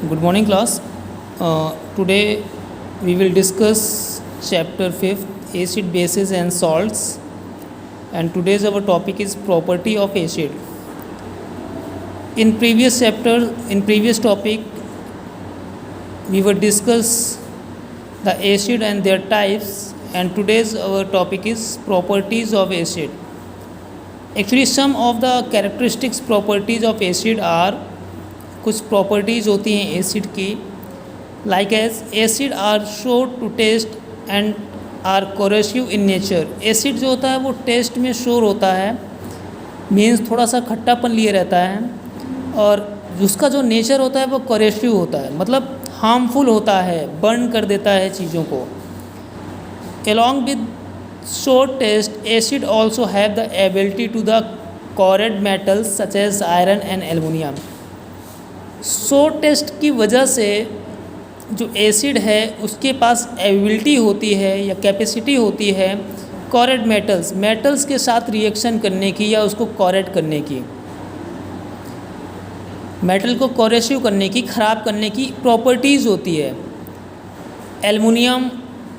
Good morning, class. Today we will discuss chapter 5th, acid, bases and salts. And today's our topic is property of acid. In previous topic, we will discuss the acid and their types. And today's our topic is properties of acid. Actually, some of the characteristics properties of acid are, कुछ properties होती हैं acid की, like as acid are sour to taste and are corrosive in nature. Acid जो होता है वो test में शोर होता है, मीन्स थोड़ा सा खट्टापन लिए रहता है, और उसका जो नेचर होता है वो कोरेसिव होता है, मतलब हार्मफुल होता है, बर्न कर देता है चीज़ों को। along with short taste, acid also have the ability to the corrode metals such as iron and aluminum. Sour taste की वजह से जो एसिड है उसके पास एबिलिटी होती है या कैपेसिटी होती है कॉरेड मेटल्स के साथ रिएक्शन करने की या उसको कॉरेड करने की, मेटल को कोरेसिव करने की, ख़राब करने की प्रॉपर्टीज़ होती है। एल्युमिनियम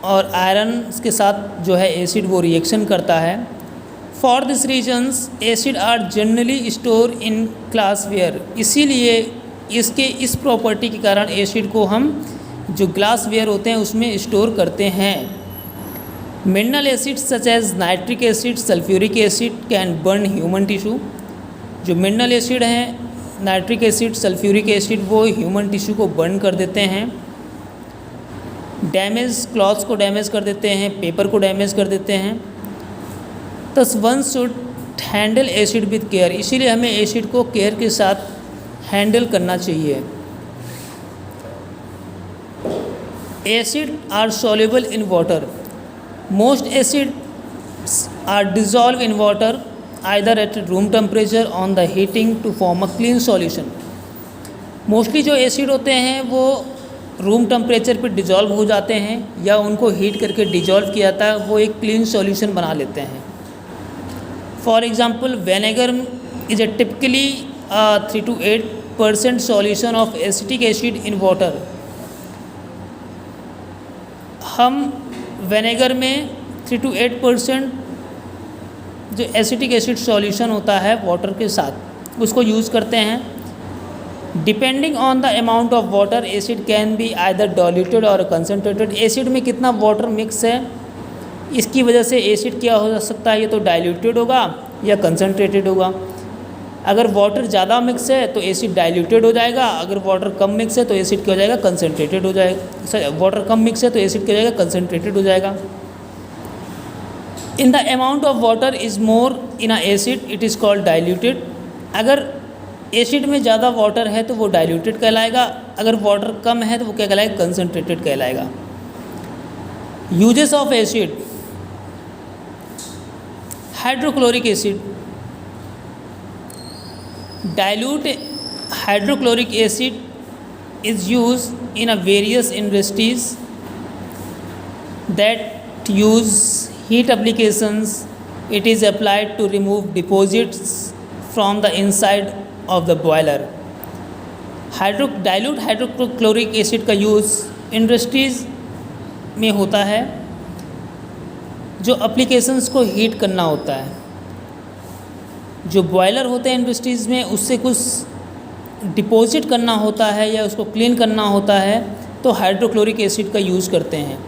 और आयरन के साथ जो है एसिड वो रिएक्शन करता है। For this reasons acid are generally store in glassware, इसीलिए इसके इस प्रॉपर्टी के कारण एसिड को हम जो ग्लासवेयर होते हैं उसमें स्टोर करते हैं। Mineral acid such as nitric acid, sulphuric acid can burn human tissue. जो मिनरल एसिड हैं, नाइट्रिक एसिड, सल्फ्यूरिक एसिड, वो ह्यूमन टिश्यू को बर्न कर देते हैं। डैमेज क्लॉथ्स को डैमेज कर देते हैं, पेपर को डैमेज कर देते हैं। Thus one should handle acid with care, इसीलिए हमें एसिड को केयर के साथ हैंडल करना चाहिए। Acid are soluble in water, most acids are dissolve in water either at room temperature on the heating to form a clean solution. Mostly जो acid होते हैं वो रूम टेम्परेचर पर डिजॉल्व हो जाते हैं या उनको हीट करके डिजॉल्व किया जाता है, वो एक क्लीन सॉल्यूशन बना लेते हैं। For example vinegar is a typically 3 to 8% solution of acetic acid in water। हम विनेगर में 3 to 8% जो एसिटिक एसिड सॉल्यूशन होता है वाटर के साथ उसको यूज़ करते हैं। Depending on the amount of water acid can be either diluted और कंसनट्रेटेड। एसिड में कितना वाटर मिक्स है इसकी वजह से एसिड क्या हो सकता है, ये तो डाइल्यूटेड होगा या कंसनट्रेटेड होगा। अगर वाटर ज़्यादा मिक्स है तो एसिड डाइल्यूटेड हो जाएगा, अगर वाटर कम मिक्स है तो एसिड क्या हो जाएगा, कंसनट्रेटेड हो जाएगा। वाटर कम मिक्स है तो एसिड क्या हो जाएगा, कंसनट्रेटेड हो जाएगा। In the amount of water is more in a acid it is called diluted. अगर एसिड में ज़्यादा वाटर है तो वो डाइल्यूटेड कहलाएगा, अगर वाटर कम है तो वो क्या कहलाएगा, कंसनट्रेटेड कहलाएगा। Uses of acid, hydrochloric acid, dilute hydrochloric acid is used in a various industries that use heat applications. It is applied to remove deposits from the inside of the boiler. dilute hydrochloric acid का use industries में होता है जो applications को heat करना होता है। जो बॉयलर होते हैं इंडस्ट्रीज़ में उससे कुछ डिपॉजिट करना होता है या उसको क्लीन करना होता है तो हाइड्रोक्लोरिक एसिड का यूज़ करते हैं।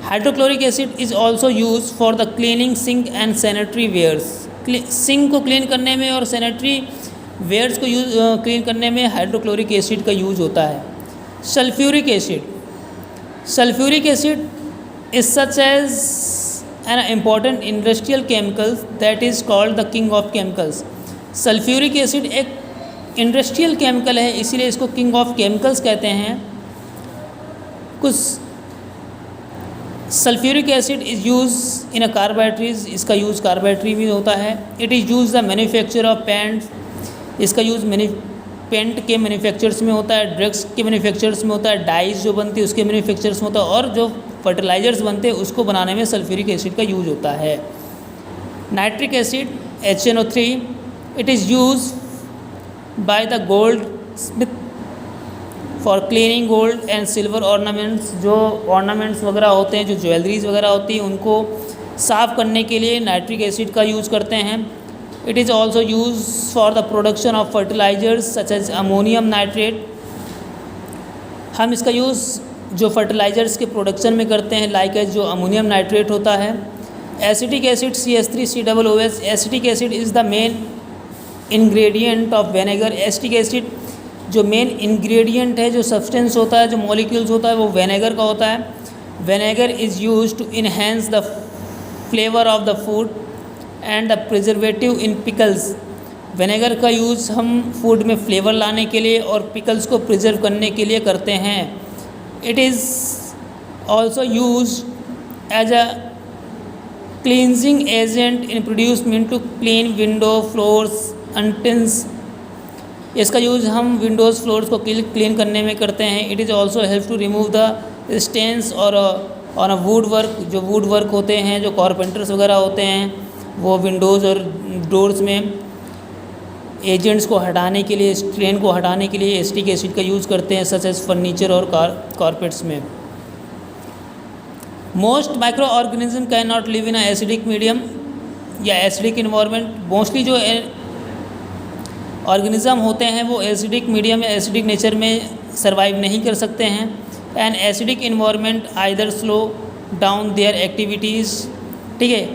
Hydrochloric acid is also use for the cleaning sink and sanitary wares. Sink को क्लीन करने में और सैनिटरी वेयर्स को क्लीन करने में हाइड्रोक्लोरिक एसिड का यूज होता है। Sulphuric acid is such as an important industrial chemicals that is called the king of chemicals। Sulphuric acid एक इंडस्ट्रियल केमिकल है इसीलिए इसको किंग ऑफ केमिकल्स कहते हैं। कुछ sulphuric acid is use in a carbohydrates, इसका यूज़ कार्बोहाइड्रेट में होता है। It is use the manufacture of paint, इसका यूज़ पेंट के मैन्युफैक्चर्स में होता है, ड्रग्स के मैन्युफैक्चर्स में होता है, डाइज जो बनती है उसके मैन्युफैक्चर्स में होता है, और जो फर्टिलाइजर्स बनते हैं उसको बनाने में सल्फ्यूरिक एसिड का यूज होता है। Nitric acid HNO3 it is use by the gold Smith for cleaning gold and silver ornaments, जो ऑर्नामेंट्स वगैरह होते हैं, जो ज्वेलरीज वगैरह होती हैं, उनको साफ़ करने के लिए नाइट्रिक एसिड का यूज़ करते हैं। It is also use for the production of fertilizers such as ammonium nitrate. हम इसका यूज़ जो फर्टिलाइजर्स के प्रोडक्शन में करते हैं, लाइक एज जो अमोनियम नाइट्रेट होता है। Acetic acid CH3COOH, acetic acid is the main ingredient of vinegar. Acetic acid जो मेन इंग्रेडिएंट है, जो सब्सटेंस होता है, जो मॉलिक्यूल्स होता है, वो विनेगर का होता है। Vinegar is use to enhance the flavour of the food and the preservative in pickles. Vinegar का यूज़ हम फूड में फ्लेवर लाने के लिए और पिकल्स को प्रिजर्व करने के लिए करते हैं। It is also use as a cleansing agent in प्रोड्यूसमेंट टू क्लीन विंडो फ्लोर्स अंटिन्स। इसका यूज़ हम विंडोज़ फ्लोर्स को क्लीन करने में करते हैं। It is also help to remove the stains और ऑन अ वुड वर्क, जो वुड वर्क होते हैं, जो कारपेंटर्स वगैरह होते हैं, वो विंडोज़ और डोर्स में एजेंट्स को हटाने के लिए, स्ट्रेन को हटाने के लिए एसिटिक एसिड का यूज़ करते हैं, सच एज फर्नीचर और कारपेट्स में। Most micro organism can not live in acidic medium या एसिडिक इन्वायरमेंट। मोस्टली जो ऑर्गेनिज़म होते हैं वो एसिडिक मीडियम या एसिडिक नेचर में सर्वाइव नहीं कर सकते हैं। And acidic environment either slow down there activities. ठीक है,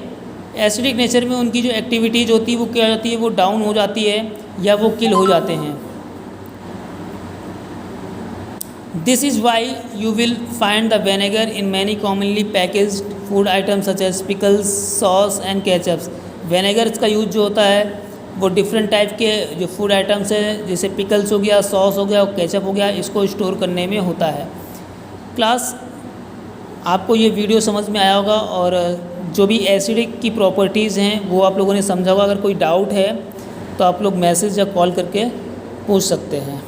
एसिडिक नेचर में उनकी जो एक्टिविटीज़ होती है वो क्या होती है, वो डाउन हो जाती है या वो किल हो जाते हैं। This is why you will find the vinegar in many commonly packaged food items such as pickles, sauce and ketchups. Vinegar का यूज जो होता है वो डिफरेंट टाइप के जो फूड आइटम्स हैं, जैसे पिकल्स हो गया, सॉस हो गया और केचप हो गया, इसको स्टोर करने में होता है। क्लास, आपको ये वीडियो समझ में आया होगा और जो भी एसिडिक की प्रॉपर्टीज़ हैं वो आप लोगों ने समझा होगा। अगर कोई डाउट है तो आप लोग मैसेज या कॉल करके पूछ सकते हैं।